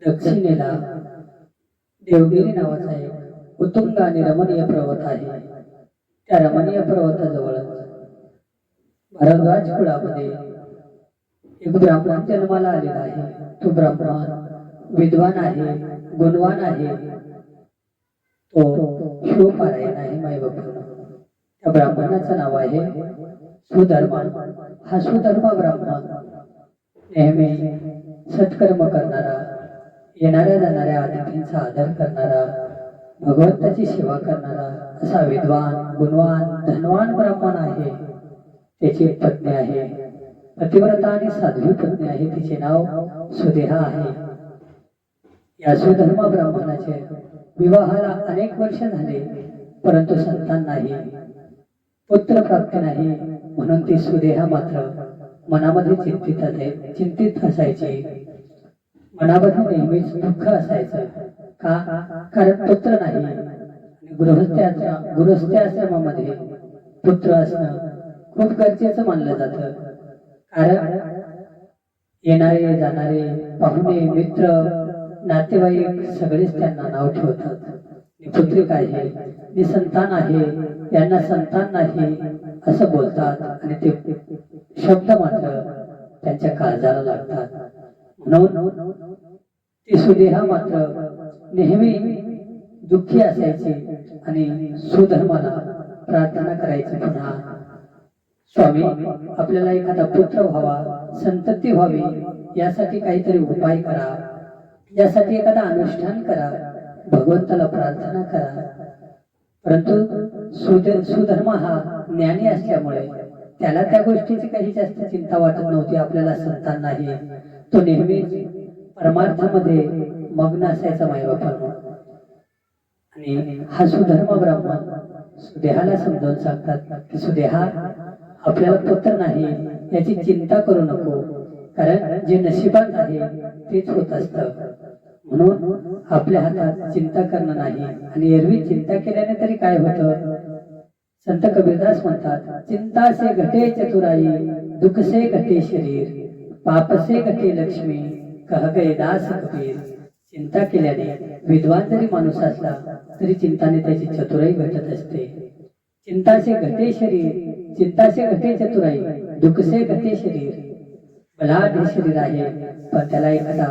दक्षिणेला देवगिरी नावाचा एक उत्तुंग आणि रमणीय पर्वत आहे. त्या रमणीय पर्वताजवळच भारद्वाज कुळामध्ये एक ब्राह्मण जन्माला आलेला आहे. तो ब्राह्मण विद्वान आहे, गुणवान आहे. तो शिवपारायण आहे मायबापूर्ण. त्या ब्राह्मणाचं नाव आहे सुधर्मा. हा सुधर्मा ब्राह्मण नेहमी सत्कर्म करणारा, येणाऱ्या जाणाऱ्या अतिथींचा आदर करणारा, भगवंताची सेवा करणारा असा विद्वान, गुणवान, धनवान ब्राह्मण आहे. त्याची एक पत्नी आहे, पतिव्रता आणि साध्वी पत्नी आहे. तिचे नाव सुदेहा आहे. या सुधर्मा ब्राह्मणाचे विवाहाला अनेक वर्ष झाले, परंतु संतान नाही, पुत्र प्राप्ती नाही. म्हणून ती सुदेहा मात्र मनामध्ये चिंतित असायची. मनामध्ये नेहमीच दुःख असायचं. का? कारण पुत्र नाही. गृहस्थी आश्रमामध्ये पुत्र असणं खूप गरजेचं मानलं जातं. कारण येणारे जाणारे पाहुणे, मित्र, नातेवाईक सगळेच त्यांना नाव ठेवतात. पुत्रिक आहे, निसंतान आहे, यांना संतान नाही असं बोलतात आणि ते शब्द मात्र त्यांच्या काळजाला लागतात. म्हणून ती सुदेहा मात्र नेहमी दुःखी असायची आणि सुधर्माला प्रार्थना करायची, पुन्हा स्वामी आपल्याला एखादा पुत्र व्हावा, संतती व्हावी, यासाठी काहीतरी उपाय करा, यासाठी एखादा अनुष्ठान करा, भगवंताला प्रार्थना करा. परंतु सुधर्मा हा ज्ञानी असल्यामुळे त्याला त्या गोष्टीची काही जास्त चिंता वाटत नव्हती. आपल्याला संतान नाही, तो नेहमीच परमार्थामध्ये मग्न असायचा मायबापांना. आणि हा सुधर्मा ब्राह्मण सुदेहाला समजावून सांगतात की सुदेहा, आपल्याला पुत्र नाही याची चिंता करू नको, कारण जे नशिबात आहे तेच होत असतं. म्हणून आपल्या हातात चिंता करणं नाही. आणि एरवी चिंता केल्याने तरी काय होतं? संत कबीरदास म्हणतात, चिंता से घटे चतुराई, दुख से घटे शरीर, पाप से घटे लक्ष्मी, कह गए दास कबीर. चिंता केल्याने विद्वान जरी माणूस असला तरी चिंताने त्याची चतुराई घटत असते. चिंता से घटे शरीर, चिंता से घटे चतुराई, दुख से घटे शरीर. बलाढ्य हे शरीर आहे, पण त्याला एखादा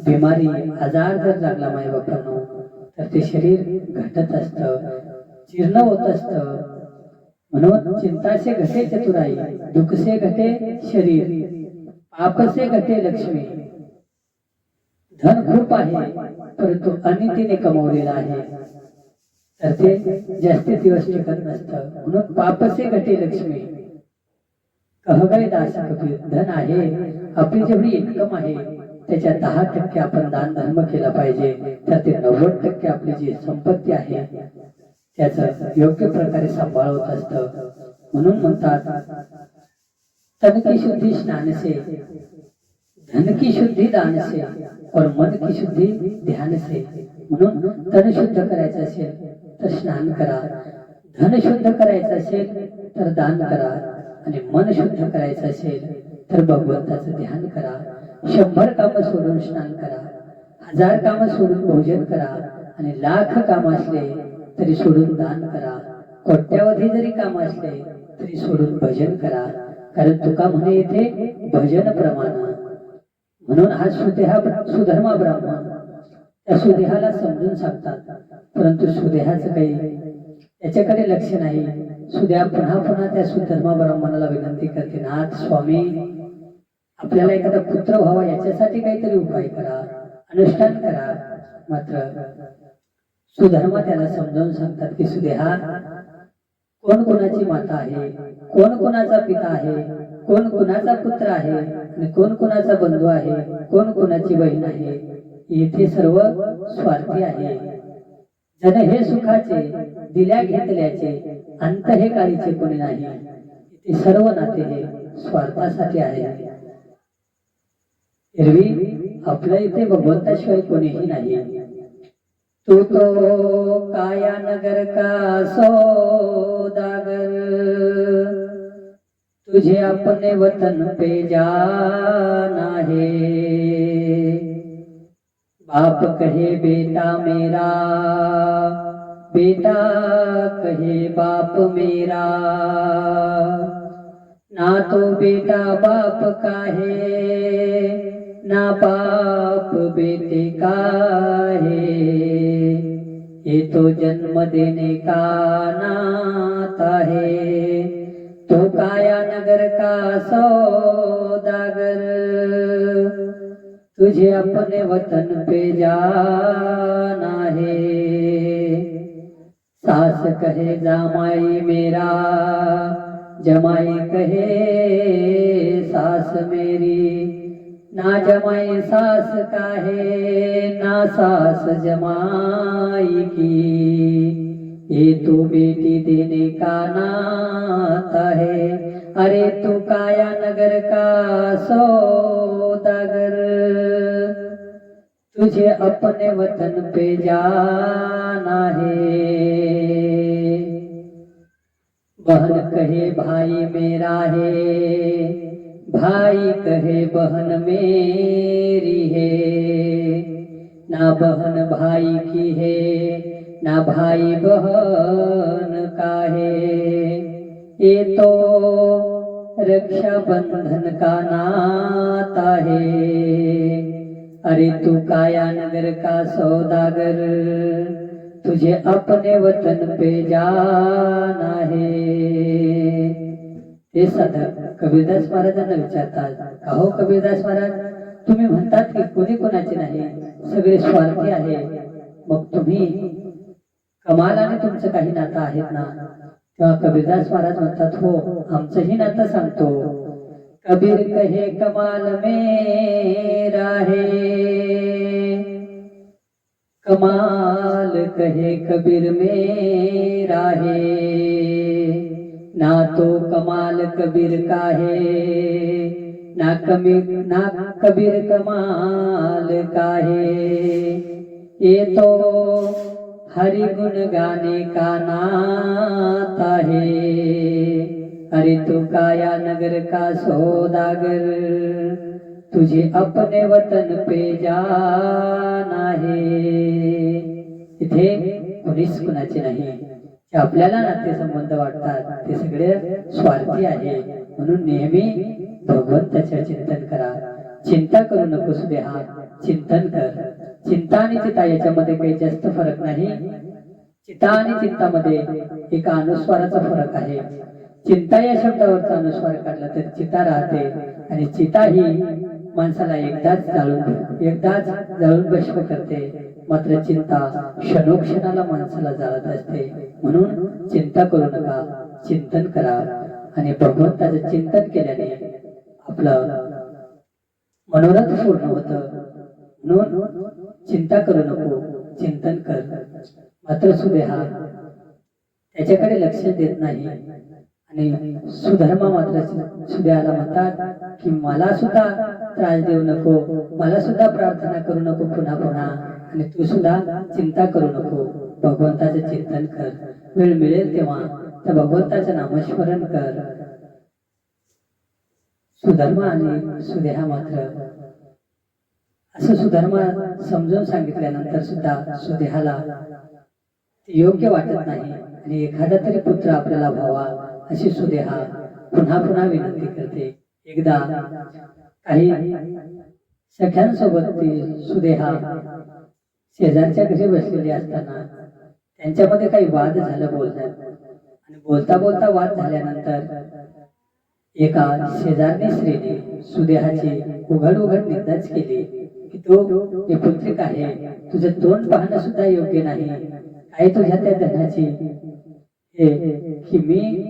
बिमारी, आजार जर लागला मायबापांनो, तर ते शरीर घटत असतं, जीर्ण होत असतं. म्हणून चिंता से घटे चतुराई, दुख से घटे शरीर, पाप से घटे लक्ष्मी. धन खूप आहे, परंतु अनितीने कमवलेला आहे, तर ते जास्त दिवस टिकत नसतं. म्हणून पाप से घटे लक्ष्मी, कह गए दास कबीर. धन आहे, आपली जेवढी इन्कम आहे त्याच्या 10% आपण दान धर्म केला पाहिजे, तर ते 90% आपली जी संपत्ती आहे त्याचं योग्य प्रकारे सांभाळत असतं. म्हणून म्हणतात, तन की शुद्धि स्नान से, धन की शुद्धि दान से, और मन की शुद्धि ध्यान से. म्हणून तन शुद्ध करायचं असेल तर स्नान करा, धन शुद्ध करायचं असेल तर दान करा, आणि मन शुद्ध करायचं असेल तर भगवंताचं ध्यान करा. 100 कामं सोडून स्नान करा, 1000 कामं सोडून भोजन करा, आणि लाख काम असले तरी सोडून दान करा, कोट्यावधी जरी काम असले तरी सोडून भजन करा. कारण तुका म्हणे येथे भजन प्रमाण. म्हणून हा सुधर्मा ब्राह्मण त्या सुदेहाला समजून सांगतात, परंतु सुदेहाचं काही याच्याकडे लक्ष नाही. सुदेहा पुन्हा पुन्हा त्या सुधर्मा ब्राह्मणाला विनंती करते, नाथ स्वामी आपल्याला एखादा पुत्र व्हावा, याच्यासाठी काहीतरी उपाय करा, अनुष्ठान करा. मात्र सुधर्मा त्याला समजावून सांगतात की सुदेहा, कोण कोणाची माता आहे, कोण कोणाचा पिता आहे, कोण कोणाचा पुत्र आहे, आणि कोण कोणाचा बंधू आहे, कोण कोणाची बहीण आहे, येथे सर्व स्वार्थी आहे. जन हे सुखाचे, दिल्या घेतल्याचे, अंत हे काळीचे कोणी नाही. ते सर्व नाते हे स्वार्थासाठी आहे. एरवी आपल्या इथे भगवंताशिवाय कोणीही नाही. तू तो काया नगर का सौदागर, तुझे अपने वतन पे जाना है. बाप कहे बेटा मेरा, बेटा कहे बाप मेरा, ना तो बेटा बाप का है, ना बाप बेटे का है, ये तो जन्म देने का नाता है। तो काया नगर का सौदागर, तुझे अपने वतन पे जाना है। सास कहे जमाई मेरा, जमाई कहे सास मेरी, ना जमाई सास का है, ना सास जमाई की, ये तो बेटी देने का नाता है। अरे तू काया नगर का सौदागर, तुझे अपने वतन पे जाना है। बहन कहे भाई मेरा है, भाई कहे बहन मेरी है, ना बहन भाई की है, ना भाई बहन का है, ये तो रक्षा बंधन का नाता है। अरे तू काया नगर का सौदागर, तुझे अपने वतन पे जाना है। हे साधक कबीरदास महाराजांना विचारतात, का हो कबीरदास महाराज, तुम्ही म्हणतात की कोणी कोणाचे नाही, सगळे स्वार्थी आहे, मग तुम्ही कमालाने तुमचं काही नातं आहेत ना? तेव्हा कबीरदास महाराज म्हणतात, हो आमचंही नातं सांगतो। कबीर कहे कमाल मेरा है, कमाल कहे कबीर मेरा है, ना तो कमाल कबीर का है, ना कबीर कमाल का है, ये तो हरि गुण गाने का नाता है। अरे तू काया नगर का सौदागर, तुझे अपने वतन पे जाना है। इथे कोणीच कुणाचे नाही, जे आपल्याला नातेसंबंध वाटतात ते सगळे स्वार्थी आहे। म्हणून नेहमी भगवंताचे चिंतन करा, चिंता करू नकोस देहा, चिंतन कर। चिंता आणि चिता याच्यामध्ये काही जास्त फरक नाही। चिता आणि चिंतामध्ये एका अनुस्वाराचा फरक आहे। चिंता या शब्दावरचा अनुस्वार काढला तर चिता राहते, आणि चिता ही माणसाला एकदाच जाळून भस्म करते, मात्र चिंता क्षणोक्षणाला माणसाला जाळत असते। म्हणून चिंता करू नका, चिंतन करा, आणि भगवंताचं चिंतन केल्याने आपलं मनोरथ पूर्ण होतं। म्हणून चिंता करू नको, चिंतन कर। मात्र सुदेहा त्याच्याकडे लक्ष देत नाही, आणि सुधर्मा मात्र सुदेहाला म्हणतात की मला सुद्धा त्रास देऊ नको, मला सुद्धा प्रार्थना करू नको पुन्हा पुन्हा, आणि तू सुद्धा चिंता करू नको, भगवंताचं चिंतन कर। वेळ मिळेल तेव्हा त्या भगवंताचं नामस्मरण कर। सुधर्मा आणि सुदेहा मात्र असं सुधर्मा समजून सांगितल्यानंतर सुद्धा सुदेहाला योग्य वाटत नाही, आणि एखादा तरी पुत्र आपल्याला व्हावा अशी सुदेहा पुन्हा पुन्हा विनंती करते। एकदा काही सख्यांसोबत ती सुदेहा शेजारच्या घरी बसलेली असताना त्यांच्यामध्ये काही वाद झालं बोलण्यात, आणि बोलता बोलता वाद झाल्यानंतर एका शेजारणी स्त्रीने सुदेहाची उघड निंदाच केली की तो हे पुत्रिक आहे, तुझं तोंड पाहणं सुद्धा योग्य नाही, काय तुझ्या त्या धनाची, की मी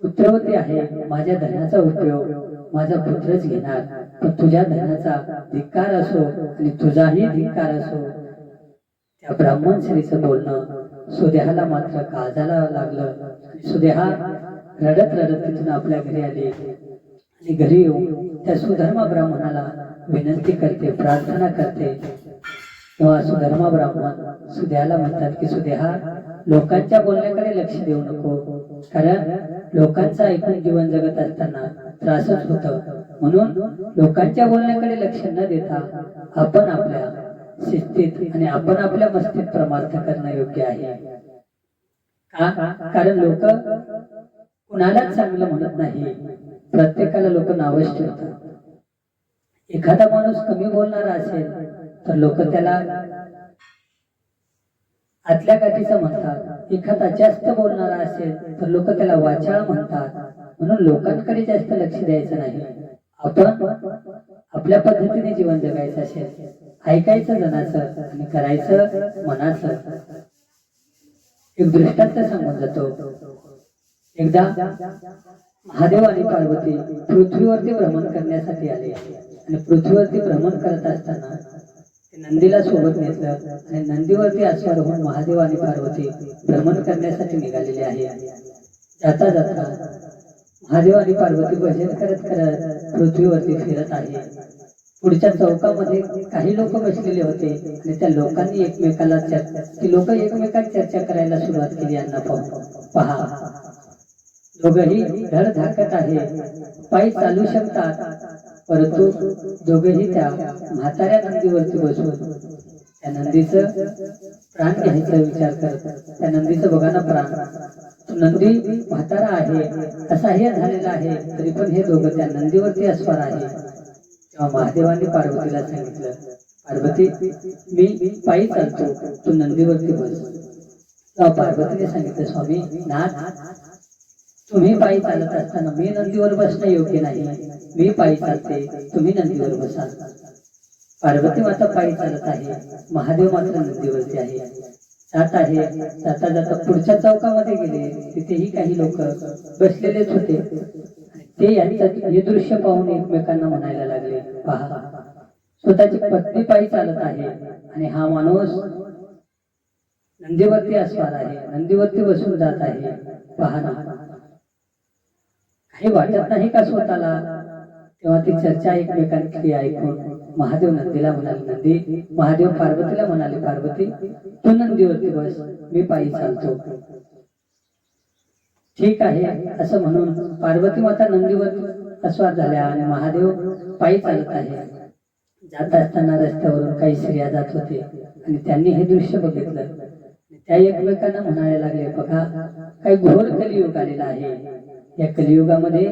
पुत्रवती आहे, माझ्या धनाचा उपयोग माझा पुत्रच घेणार, पण तुझ्या धनाचा धिक्कार असो आणि तुझाही धिक्कार असो। त्या ब्राह्मण स्त्रीचं बोलणं सुदेहाला मात्र काळजाला लागलं। सुदेहा रडत रडत तिथून आपल्या घरी आली, आणि घरी येऊन त्या सुधर्मा ब्राह्मणाला विनंती करते, प्रार्थना करते। तेव्हा सुधर्मा ब्राह्मण सुदेहाला म्हणतात की सुदेहा, लोकांच्या बोलण्याकडे लक्ष देऊ नको, कारण लोकांचं ऐकून जीवन जगत असताना त्रासच होतं। म्हणून लोकांच्या बोलण्याकडे लक्ष न देता आपण आपल्या शिस्तीत आणि आपण आपल्या मस्तीत परमार्थ करणं योग्य आहे का? कारण लोक कुणालाच चांगलं म्हणत नाही, प्रत्येकाला लोक नावच ठेवतात. एखादा माणूस कमी बोलणारा असेल तर लोक त्याला आतल्या गाठीचं म्हणतात, एखादा जास्त बोलणारा असेल तर लोक त्याला वाचाळ म्हणतात. म्हणून लोकांकडे जास्त लक्ष द्यायचं नाही. आपण आपल्या पद्धतीने जीवन जगायचं असेल, ऐकायचं जनाचं आणि करायचं मनाचं. एक दृष्टांत सांगून जातो. एकदा महादेव आणि पार्वती पृथ्वीवरती भ्रमण करण्यासाठी आले आणि पृथ्वीवरती भ्रमण करत असताना नंदीला सोबत घेतलं आणि नंदीवरती आस्वार होऊन महादेव आणि पार्वती भ्रमण करण्यासाठी निघालेले आहे. जाता जाता महादेव आणि पार्वती भजन करत करत पृथ्वीवरती फिरत आहे. पुढच्या चौकामध्ये काही लोक बसलेले होते आणि त्या लोकांनी एकमेकाला चर्चा करायला सुरुवात केली. यांना पहा, दोघही धड धाकट आहे, पायी चालू शकतात, परंतु दोघेही त्या म्हाताऱ्या नंदीवरती बसून त्या नंदीचं प्राण घ्यायचा विचार करतात. त्या नंदीचं बघा ना प्राण, नंदी म्हातारा आहे असा हे झालेला आहे, तरी पण हे दोघं त्या नंदीवरती अस्वार आहे. तेव्हा महादेवांनी पार्वतीला सांगितलं, पार्वती मी पायी चालतो, तू नंदीवरती बस. तेव्हा पार्वतीने सांगितलं, स्वामी नाथ, तुम्ही पायी चालत असताना मी नंदीवर बसणं योग्य नाही. मी पायी चालते, तुम्ही नंदीवर बसा. पार्वती माता पायी चालत आहे, महादेव मात्र नंदीवरती आहे. जाता जाता पुढच्या चौकामध्ये गेले, तिथेही काही लोक बसलेलेच होते. ते यांचं हे दृश्य पाहून एकमेकांना म्हणायला लागले, पहा, स्वतःची पत्नी पायी चालत आहे आणि हा माणूस नंदीवरती अस्वार आहे, नंदीवरती बसून जात आहे. पहा ना, काही वाटत नाही का स्वतःला? तेव्हा ती चर्चा एकमेकांची ऐकून महादेव नंदीला म्हणाले, नंदी, महादेव पार्वतीला म्हणाले, पार्वती तू नंदीवरती बस, मी पायी चालतो. ठीक आहे असं म्हणून पार्वती माता नंदीवर अस्वार झाल्या आणि महादेव पायी चालत आहे. जात असताना रस्त्यावरून काही स्त्रिया जात होते आणि त्यांनी हे दृश्य बघितलं. त्या एकमेकांना म्हणायला लागले, बघा, काही घोर कलियुग आलेला आहे. या कलियुगामध्ये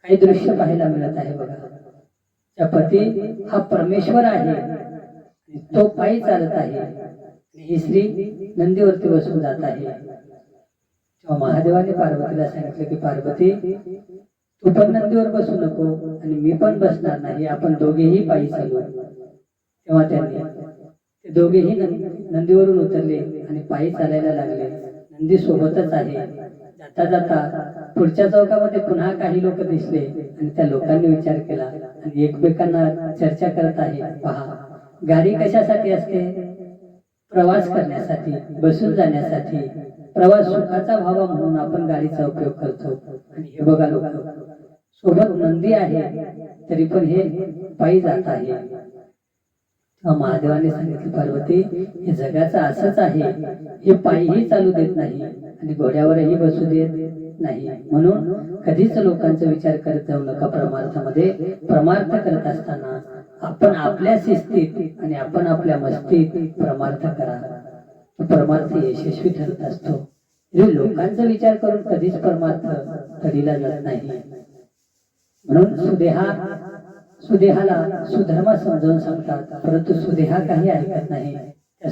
काही दृश्य पाहायला मिळत आहे. बघा, त्या पती हा परमेश्वर आहे, तो पायी चालत आहे, ही स्त्री नंदीवरती बसून जात आहे. तेव्हा महादेवाने पार्वतीला सांगितलं की पार्वती, तू पण नंदीवर बसू नको आणि मी पण बसणार नाही, आपण दोघेही पायी चालू. तेव्हा ते दोघेही नंदीवरून उतरले आणि पायी चालायला लागले. नंदी सोबतच आहे. जाता जाता पुढच्या चौकामध्ये पुन्हा काही लोक दिसले आणि त्या लोकांनी विचार केला आणि एकमेकांना चर्चा करत आहे, पहा, गाडी कशासाठी असते? प्रवास करण्यासाठी, बसून जाण्यासाठी. प्रवास सुखाचा व्हावा म्हणून आपण गाडीचा उपयोग करतो. आणि हे बघा, लोक सोबत नंदी आहे तरी पण हे पायी जात आहे. महादेवाने सांगितले, पार्वती, हे जगाचं असंच आहे, हे पायीही चालू देत नाही आणि घोड्यावरही बसू देत नाही. म्हणून कधीच लोकांचा विचार करत जाऊ नका. परमार्थामध्ये परमार्थ करत असताना आपण आपल्या शिस्तीत आणि आपण आपल्या मस्तीत परमार्थ करा, परमार्थ यशस्वी ठरत असतो. लोकांचा विचार करून कधीच परमार्थ कधीला जात नाही. म्हणून सुदेहाला सुधर्म समजावून सांगतात, परंतु सुदेहा काही ऐकत नाही. त्या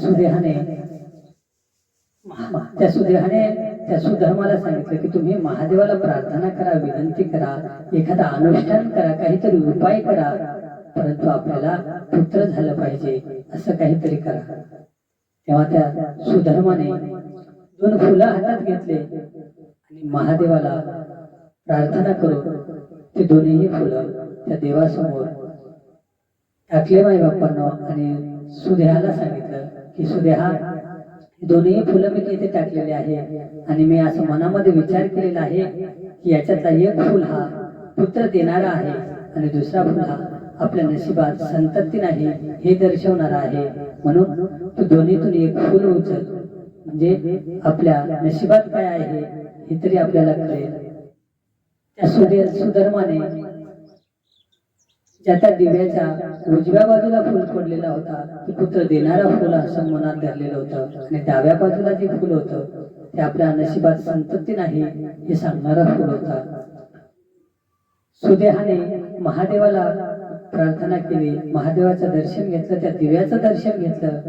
सुधर्माला सांगितलं की तुम्ही महादेवाला प्रार्थना करा, विनंती करा, एखादा अनुष्ठान करा, काहीतरी उपाय करा, परंतु आपल्याला पुत्र झालं पाहिजे असं काहीतरी करा. तेव्हा त्या सुधर्माने 2 फुलं हातात घेतले आणि महादेवाला प्रार्थना करून ते दोन्ही फुलं त्या देवासमोर टाकले माई बाप्पांना आणि सुदेहाला सांगितलं की सुदेहा, दोन्ही फुलं मी इथे टाकलेले आहे आणि मी असं मनामध्ये विचार केलेला आहे की याच्यातला एक फुल हा पुत्र देणारा आहे आणि दुसरा फुल हा आपल्या नशिबात संतती नाही हे दर्शवणारा आहे. म्हणून तू दोन्हीतून एक फुल उचल, म्हणजे आपल्या नशिबात काय आहे हे तरी आपल्याला कळेल. त्या सुधर्माने ज्या त्या दिव्याच्या उजव्या बाजूला फुल पडलेला होता ते पुत्र देणारा फुल असं मनात धरलेलं होतं, आणि डाव्या बाजूला जे फुल होतं ते आपल्या नशिबात संतती नाही हे सांगणारा फुल होता. सुदेहाने महादेवाला प्रार्थना केली, महादेवाचं दर्शन घेतलं, त्या दिव्याचं दर्शन घेतलं,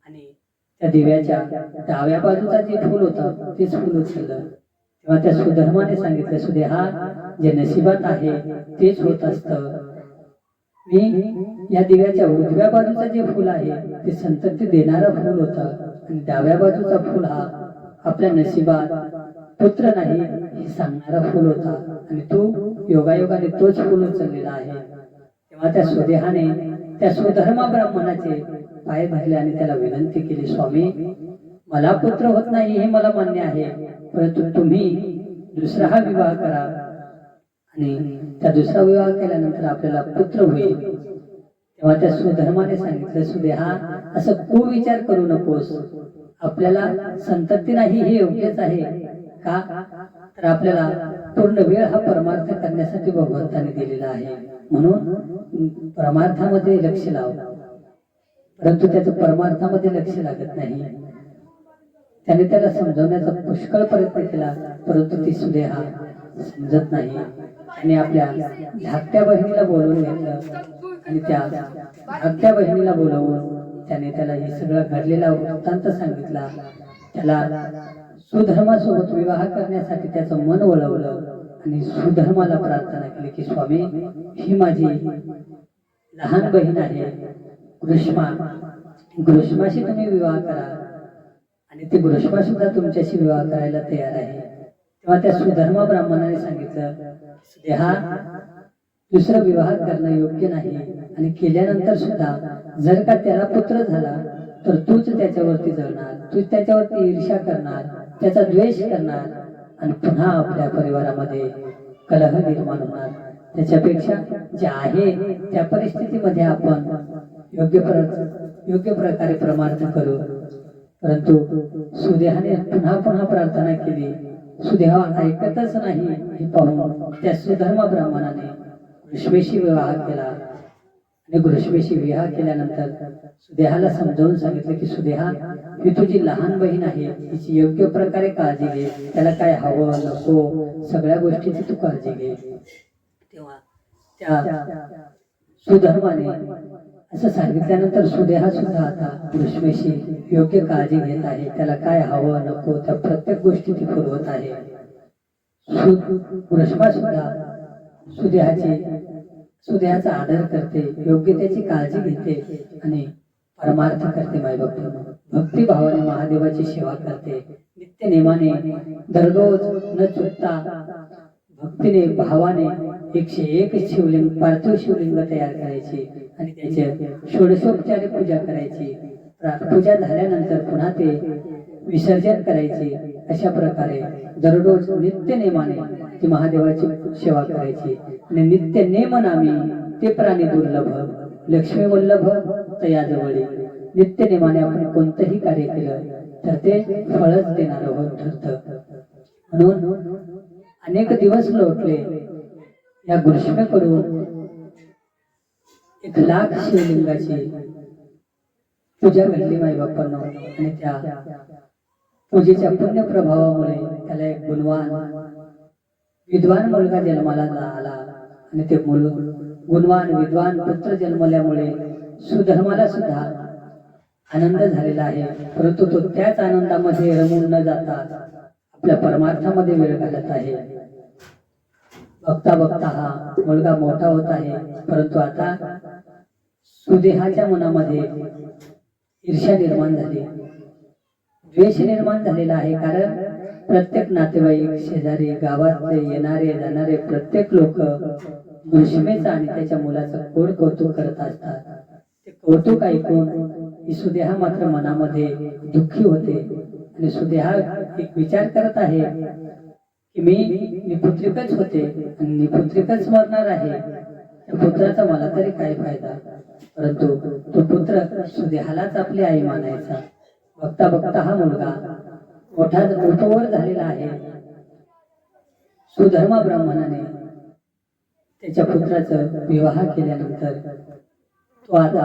आणि त्या दिव्याच्या डाव्या बाजूचा जे फुल होतं तेच फुल उचललं. तेव्हा त्या सुधर्माने सांगितलं, सुदेहा, जे नशिबात आहे तेच होत असतं. मी या दिव्याच्या उजव्या बाजूचं जे फुल आहे ते संतती देणारा फुल होतं, आणि डाव्या बाजूचा फुल हा आपल्या नशिबात पुत्र नाही हे सांगणारा फुल होता, आणि तू योगायोगाने तोच फुल उचललेला आहे. तेव्हा त्या सुदेहाने त्या सुधर्मा ब्राह्मणाचे पाय धरले आणि त्याला विनंती केली, स्वामी, मला पुत्र होत नाही हे मला मान्य आहे, परंतु तुम्ही दुसरा हा विवाह करा, आणि त्या दुसरा विवाह केल्यानंतर आपल्याला पुत्र होईल. तेव्हा त्या सुधर्माने सांगितलं, सुदेहा, असं कुविचार करू नकोस, आपल्याला संतती नाही हे योग्यच आहे का, तर आपल्याला पूर्ण वेळ हा परमार्थ करण्यासाठी भगवंताने दिलेला आहे, म्हणून परमार्थामध्ये लक्ष लाव. परंतु त्याचं परमार्थामध्ये लक्ष लागत नाही. त्याने त्याला समजवण्याचा पुष्कळ प्रयत्न केला, परंतु ती सुदेहा समजत नाही. आणि आपल्या धाकट्या बहिणीला बोलवून घेतलं, आणि त्या धाकट्या बहिणीला बोलवून त्याने त्याला हे सगळं घडलेला वृत्तांत सांगितला. त्याला सुधर्मासोबत विवाह करण्यासाठी त्याचं मन वळवलं, आणि सुधर्माला प्रार्थना केली की, स्वामी, ही माझी लहान बहीण आहे ग्रीष्मा, ग्रीष्माशी तुम्ही विवाह करा, आणि ती ग्रीष्मा सुद्धा तुमच्याशी विवाह करायला तयार आहे. तेव्हा त्या सुधर्मा ब्राह्मणाने सांगितलं, सुदेहा, दुसरा विवाह करणं योग्य नाही, आणि केल्यानंतर सुद्धा जर का त्याला पुत्र झाला तर तूच त्याच्यावरती जळणार, तूच त्याच्यावरती ईर्ष्या करणार, त्याचा द्वेष करणार, आणि पुन्हा आपल्या परिवारामध्ये कलह निर्माण होणार. त्याच्यापेक्षा जे आहे त्या परिस्थितीमध्ये आपण योग्य प्रकारे परमार्थ करू. परंतु सुदेहाने पुन्हा पुन्हा प्रार्थना केली, सुदेहा ऐकतच नाही. हे पाहून त्या सुधर्मा ब्राह्मणाने ग्रीष्मेशी विवाह केला, आणि ग्रीष्मेशी विवाह केल्यानंतर सुदेहाला समजावून सांगितलं की, सुदेहा, ही तुझी लहान बहीण आहे, तिची योग्य प्रकारे काळजी घे, त्याला काय हवं नको सगळ्या गोष्टीची तू काळजी घे. तेव्हा त्या सुधर्माने असं सांगितल्यानंतर सुदेहा सुद्धा आता ग्रीष्मेशी योग्य काळजी घेत आहे, त्याला काय हवं नको त्या प्रत्येक गोष्टी ती पुरवत आहे. ग्रीष्मा सुद्धा सुदेहाचा आदर करते, योग्य त्याची काळजी घेते, आणि परमार्थ करते. मायबापांनो, भक्तिभावाने महादेवाची सेवा करते, नित्य नेमाने दररोज न चुकता भक्तीने भावाने 101 शिवलिंग, पार्थिव शिवलिंग तयार करायची, आणि त्याचे षोडशोपचारे पूजा करायची. पूजा झाल्यानंतर पुन्हा ते विसर्जन करायचे. अशा प्रकारे दररोज नित्य नेमाने ती महादेवाची सेवा करायची. आणि नित्य नेम नामी ते प्राणी दुर्लभ, लक्ष्मी वल्लभ तयाजवळी. नित्य नेमाने आपण कोणतंही कार्य केलं तर ते फळच देणारं होत ठरतं. म्हणून अनेक दिवस लोटले. या ग्रीष्मेकडून 1,00,000 शिवलिंगाची पूजा घडली माईबापांनो. आणि त्या पूजेच्या पुण्य प्रभावामुळे त्याला एक गुणवान विद्वान मुलगा जन्माला आला. आणि ते गुणवान विद्वान पुत्र जन्मल्यामुळे सुधर्माला सुद्धा आनंद झालेला आहे. परंतु तो त्याच आनंदामध्ये रमून न जाता आपल्या परमार्थामध्ये वेळ घालत आहे. बघता बघता हा मुलगा मोठा होत आहे. परंतु आता सुदेहाच्या मनामध्ये ईर्ष्या निर्माण झाली, द्वेष निर्माण झालेला आहे. कारण प्रत्येक नातेवाईक, शेजारी, गावातले येणारे जाणारे प्रत्येक लोक ग्रीष्मेचा आणि त्याच्या मुलाचं गोड कौतुक करत असतात. ते कौतुक ऐकून सुदेहा मात्र मनामध्ये दुःखी होते. आणि सुदेहा एक विचार करत आहे की मी निपुत्रिकच होते आणि निपुत्रिकच मरणार आहे, त्या पुत्राचा मला तरी काय फायदा. परंतु तो पुत्र सुदेहालाच आपली आई मानायचा. बघता बघता हा मुलगा मोठा उपवर झालेला आहे. सुधर्मा ब्राह्मणाने त्याच्या पुत्राचा विवाह केल्यानंतर तो आता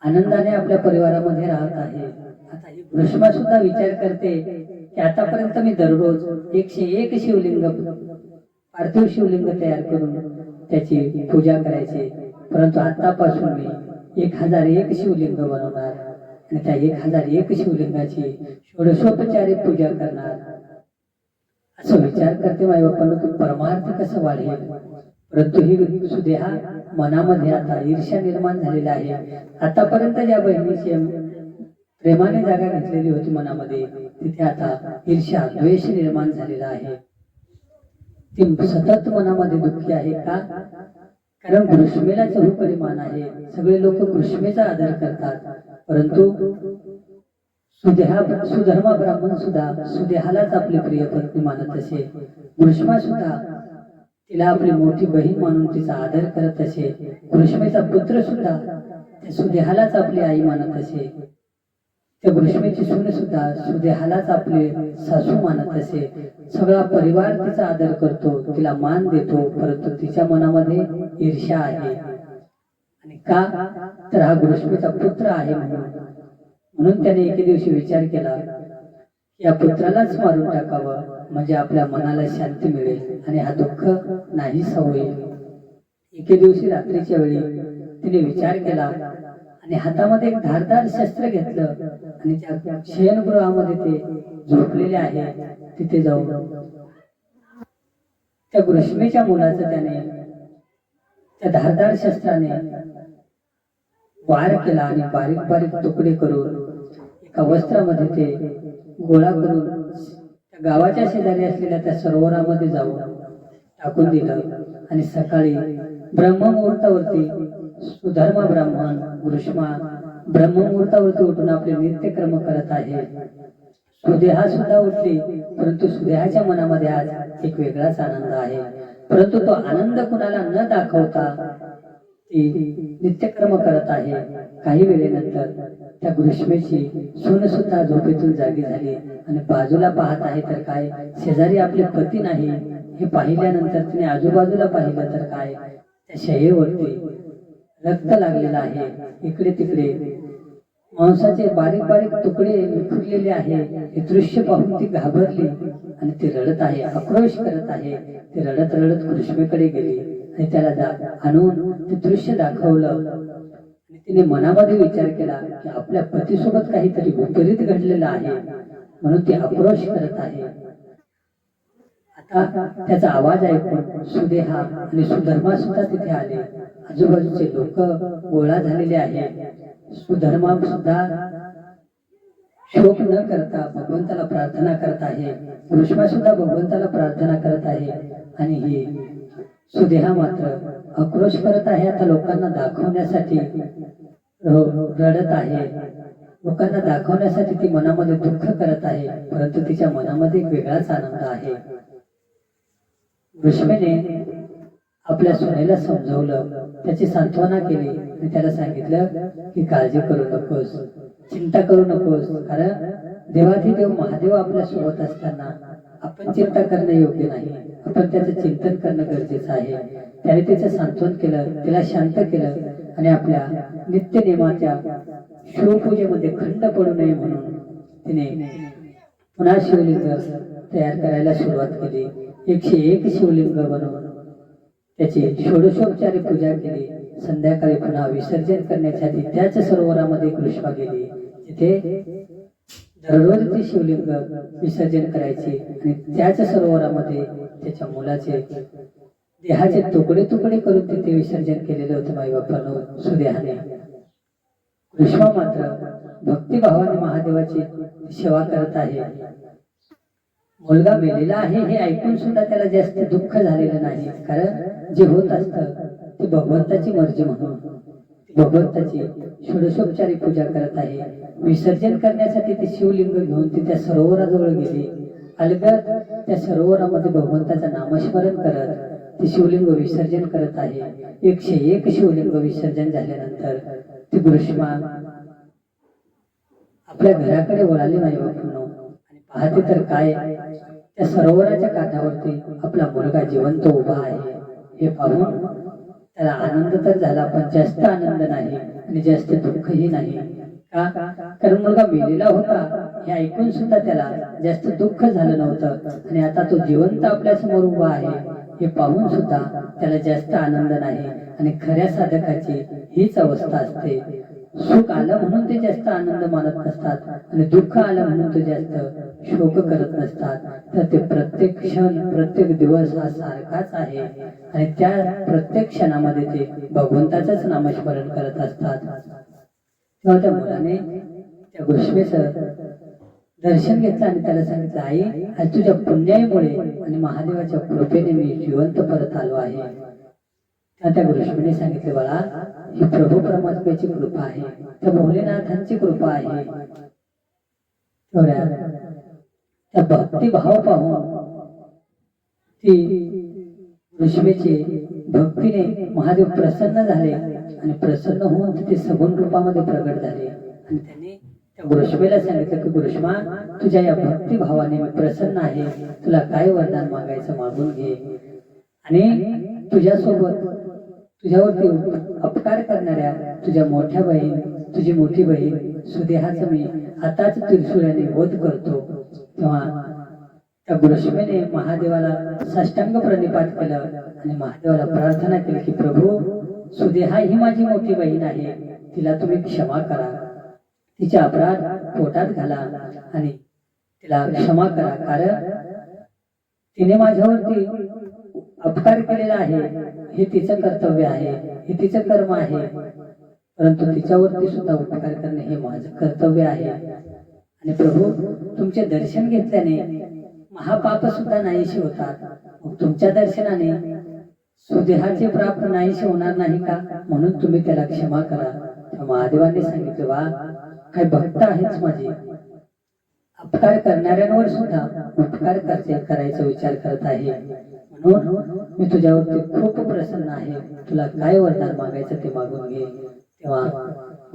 आनंदाने आपल्या परिवारामध्ये राहत आहे. आता ही भ्रष्मा सुद्धा विचार करते की आतापर्यंत मी दररोज 101 शिवलिंग, पार्थिव शिवलिंग तयार करून त्याची पूजा करायचे, परंतु आतापासून मी 1001 शिवलिंग बनवणार आणि त्या 1001 शिवलिंगाची षोडशोपचारी पूजा करणार. असं विचार करते माई बापांना तू परमार्थ कसं वाढेल. परंतु ही सुदेहा मनामध्ये आता ईर्ष्या निर्माण झालेला आहे. आतापर्यंत ज्या बहिणीची प्रेमाने जागा घेतलेली होती मनामध्ये, तिथे आता ईर्ष्या द्वेष निर्माण झालेला आहे. ती सतत मनामध्ये दुःखी आहे. का? कारण घृष्मेला चहूकडे मान आहे. सगळे लोक घृष्मेचा आदर करतात, परंतु सुधर्मा ब्राह्मण सुद्धा सुदेहालाच आपली प्रिय पत्नी मानत असे. घृष्मा सुद्धा तिला आपली मोठी बहीण मानून तिचा आदर करत असे. घृष्मेचा पुत्र सुद्धा त्या सुदेहालाच आपली आई मानत असे. त्या घृष्मेची सून सुद्धा सुदेहालाच आपले सासू मानत असे. सगळा परिवार तिचा आदर करतो, तिला मान देतो, परंतु तिच्या मनामध्ये ईर्ष्या आहे. आणि का? तर हा घृष्मेचा पुत्र आहे म्हणून त्याने एके दिवशी विचार केला या पुत्रालाच मारून टाकावं, म्हणजे आपल्या मनाला शांती मिळेल आणि हा दुःख नाहीसा होईल. एके दिवशी रात्रीच्या वेळी तिने विचार केला आणि हातामध्ये एक धारदार शस्त्र घेतलं आणि त्या शयनगृहामध्ये ते झोपलेले आहे तिथे जाऊन त्या घृष्मेच्या मुलाचं त्याने त्या धारदार शस्त्राने वार केला आणि बारीक बारीक तुकडे करून एका वस्त्रामध्ये ते गोळा करून त्या गावाच्या शेजारी असलेल्या त्या सरोवरामध्ये जाऊन टाकून दिलं. आणि सकाळी ब्रह्ममुहूर्तावरती सुधर्मा ब्राह्मण घृष्मा ब्रह्ममुहूर्तावरती उठून आपले नित्यक्रम करत आहे. सुदेहा सुद्धा उठली, परंतु सुदेहाच्या मनामध्ये आज एक वेगळाच आनंद आहे. परंतु तो आनंद कुणाला न दाखवता ती नित्यकर्म करत आहे. काही वेळेनंतर त्या घृष्मेची सून सुद्धा झोपेतून जागी झाली आणि बाजूला पाहत आहे तर काय, शेजारी आपले पती नाही. हे पाहिल्यानंतर तिने आजूबाजूला पाहिलं तर काय, त्या शय्येवरती रक्त लागलेलं आहे. इकडे तिकडे मांसाचे बारीक बारीक तुकडे विखुरलेले आहे. हे दृश्य पाहून ती घाबरली आणि ती रडत आहे, आक्रोश करत आहे. ती रडत रडत घृष्मेकडे गेली आणि त्याला आणून ते दृश्य दाखवलं. तिने मनामध्ये विचार केला की आपल्या पतीसोबत काहीतरी विपरीत घडलेलं आहे, म्हणून ती आक्रोश करत आहे. आता त्याचा आवाज ऐकून सुदेहा आणि सुधर्मा सुद्धा तिथे आले. आजूबाजूचे लोक गोळा झालेले आहे. सुधर्मा सुद्धा शोक न करता भगवंताला प्रार्थना करत आहे. घृष्मा सुद्धा भगवंताला प्रार्थना करत आहे. आणि ही सुदेहा मात्र आक्रोश करत आहे. आता लोकांना दाखवण्यासाठी रडत आहे, लोकांना दाखवण्यासाठी ती मनामध्ये दुःख करत आहे, परंतु तिच्या मनामध्ये एक वेगळाच आनंद आहे. घृष्मेने आपल्या सुनेला समजवलं, त्याची सांत्वना केली आणि त्याला सांगितलं की काळजी करू नकोस, चिंता करू नकोस. कारण देवाधिदेव महादेव आपल्या सोबत असताना आपण चिंता करणं योग्य नाही. आपण त्याचं चिंतन करणं गरजेचं आहे. त्याने त्याचं सांत्वन केलं, तिला शांत केलं आणि आपल्या नित्य नेमाच्या शिवपूजेमध्ये खंड पडू नये म्हणून तिने पुन्हा शिवलिंग तयार करायला सुरुवात केली. 101 शिवलिंग बनवून त्याची षोडशोपचारी पूजा केली. संध्याकाळी पुन्हा विसर्जन करण्यासाठी त्याच सरोवरामध्ये घृष्मा गेली. तिथे दररोज ती शिवलिंग विसर्जन करायची आणि त्याच सरोवरामध्ये त्याच्या मुलाचे देहाचे तुकडे तुकडे करून तिथे विसर्जन केलेले होते माई बापांनो सुदेहाने. घृष्मा मात्र भक्तिभावाने महादेवाची सेवा करत आहे. मुलगा मेलेला आहे हे ऐकून सुद्धा त्याला जास्त दुःख झालेलं नाही. कारण जे होत असतं ते भगवंताची मर्जी म्हणून भगवंताची षोडशोपचारी पूजा करत आहे. विसर्जन करण्यासाठी ते शिवलिंग घेऊन ती त्या सरोवराजवळ गेली. अलगद त्या सरोवरामध्ये भगवंताचं नामस्मरण करत ते शिवलिंग विसर्जन करत आहे. 101 शिवलिंग विसर्जन झाल्यानंतर ती घृष्मा आपल्या घराकडे वळाली नाही बापूंनो आणि पाहते तर काय, त्या सरोवराच्या काठावरती आपला मुलगा जिवंत उभा आहे. हे पाहून त्याला आनंद तर झाला, पण जास्त आनंद नाही आणि जास्त दुःखही नाही. का? कारण मुलगा मेलेला होता हे ऐकून सुद्धा त्याला जास्त दुःख झालं नव्हतं, आणि आता तो जिवंत आपल्या समोर उभा आहे हे पाहून सुद्धा त्याला जास्त आनंद नाही. आणि खऱ्या साधकाची हीच अवस्था असते. सुख आलं म्हणून ते जास्त आनंद मानत नसतात, आणि दुःख आलं म्हणून ते जास्त शोक करत नसतात. तर ते प्रत्येक क्षण प्रत्येक दिवस हा सारखाच आहे, आणि त्या प्रत्येक क्षणामध्ये ते भगवंताचंच नामस्मरण करत असतात. तेव्हा त्या मुलाने त्या गोष्टीचं दर्शन घेतलं आणि त्याला सांगितलं, आई, आज तुझ्या पुण्याईमुळे आणि महादेवाच्या कृपेने मी जिवंत परत आलो आहे. त्या गोष्टीने सांगितले, बाळा, ही प्रभू परमात्म्याची कृपा आहे, त्या भोलेनाथांची कृपा आहे. त्या भक्तिभाव पाहून ती ऋषीची भक्तीने महादेव प्रसन्न झाले, आणि प्रसन्न होऊन ते सगुण रूपामध्ये प्रगट झाले. आणि त्यांनी त्या गुरुष्मेला सांगितलं की गुरुष्मा, तुझ्या या भक्तिभावाने मी प्रसन्न आहे, तुला काय वरदान मागायचं मागून घे. आणि तुझ्यासोबत तुझ्यावरती अपकार करणाऱ्या तुझ्या मोठ्या बहीण, तुझी मोठी बहीण सुदेहाचा मी आताच त्रिशूळाने वध करतो. तेव्हा त्या गुरुष्मेने महादेवाला साष्टांग प्रणिपात केलं आणि महादेवाला प्रार्थना केली की प्रभू, सुदेहा ही माझी मोठी बहीण आहे, तिला तुम्ही क्षमा करा, तिचे अपराध पोटात घाला आणि तिला क्षमा करा. कारण तिने माझ्यावरती अपकार केलेला आहे, हे तिचं कर्तव्य आहे, हे तिचं कर्म आहे, परंतु तिच्यावरती सुद्धा उपकार करणे हे माझं कर्तव्य आहे. आणि प्रभू, तुमचे दर्शन घेतल्याने महापाप सुद्धा नाहीशी होतात, मग तुमच्या दर्शनाने सुदेहाचे प्राप्त नाहीशी होणार नाही का? म्हणून तुम्ही त्याला क्षमा करा. महादेवांनी सांगितले, वा, काही भक्त आहेच माझे, अपकार करणाऱ्यांवर सुद्धा उपकार करायचा विचार करत आहे, म्हणून मी तुझ्यावरती खूप प्रसन्न आहे, तुला काय वरदान मागायचं ते मागून घे. तेव्हा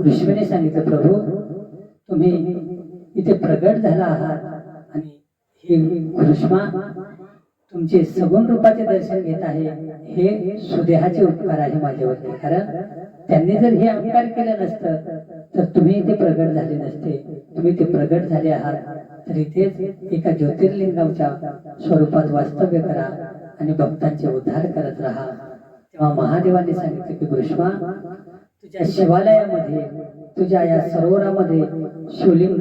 ऋषीने सांगितलं, प्रभू, तुम्ही इथे प्रगट झाला आहात आणि हे गुरुष्मा तुमचे सगुण रूपाचे दर्शन घेत आहे, हे सुदेहाचे उपकार आहे माझ्यावरती. कारण त्यांनी जर हे अपकार केलं नसतं तर तुम्ही इथे प्रगट झाले नसते. तुम्ही ते प्रगट झाले आहात तर इथेच एका ज्योतिर्लिंगाच्या स्वरूपात वास्तव्य करा आणि भक्तांचे उद्धार करत राहा. तेव्हा महादेवांनी सांगितले की गुरुष्मा, तुझ्या शिवालयामध्ये, तुझ्या या सरोवरामध्ये शिवलिंग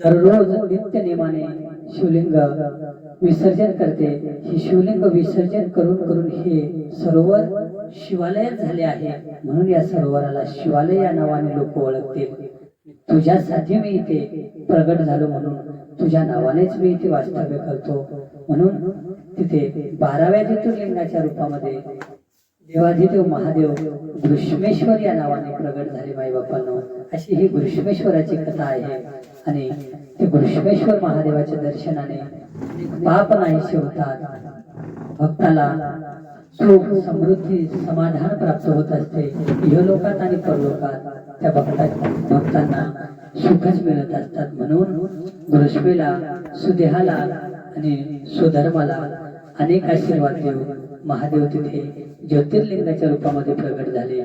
दररोज नित्य नेमाने शिवलिंग विसर्जन करते. हे शिवलिंग विसर्जन करून करून हे सरोवर शिवालयात झाले आहे, म्हणून या सरोवराला शिवालय या नावाने लोक ओळखतील. तुझ्यासाठी मी इथे प्रगट झालो, म्हणून तुझ्या नावानेच मी इथे वास्तव्य करतो. म्हणून तिथे 12व्या ज्योतिर्लिंगाच्या रूपामध्ये देवाधिदेव महादेव घृष्मेश्वर या नावाने प्रगट झाले. माई बापांनो, अशी ही घृष्मेश्वराची कथा आहे. आणि ते घृष्मेश्वर महादेवाच्या दर्शनाने पाप नाहीसे होतात, भक्ताला सुख, समृद्धी, समाधान प्राप्त होत असते. इहलोकात आणि परलोकात त्या भक्तांना सुखच मिळत असतात. म्हणून घृष्मेला, सुदेहाला आणि सुधर्माला अनेक आशीर्वाद देऊ महादेव तिथे ज्योतिर्लिंगाच्या रूपामध्ये प्रगट झाले.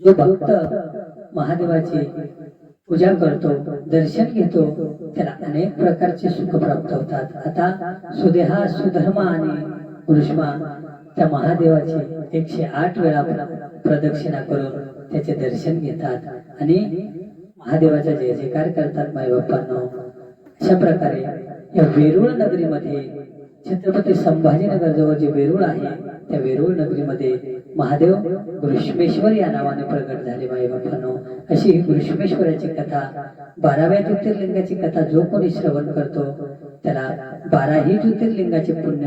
जो भक्त महादेवाची पूजा करतो, दर्शन घेतो, त्याला अनेक प्रकारचे सुख प्राप्त होतात. आता सुदेहा, सुधर्मा आणि घृष्मा त्या महादेवाची 108 वेळा प्रदक्षिणा करून त्याचे दर्शन घेतात आणि महादेवाचा जय जयकार करतात. माय बाप्पांनो, अशा प्रकारे या वेरूळ नगरीमध्ये, छत्रपती संभाजीनगर जवळ जे वेरूळ आहे, त्या वेरूळ नगरीमध्ये महादेव घृष्मेश्वर या नावाने प्रगट झाले. माई बापांनो, अशी ही घृष्मेश्वराची कथा, 12व्या ज्योतिर्लिंगाची कथा जो कोणी श्रवण करतो त्याला 12ही ज्योतिर्लिंगाचे पुण्य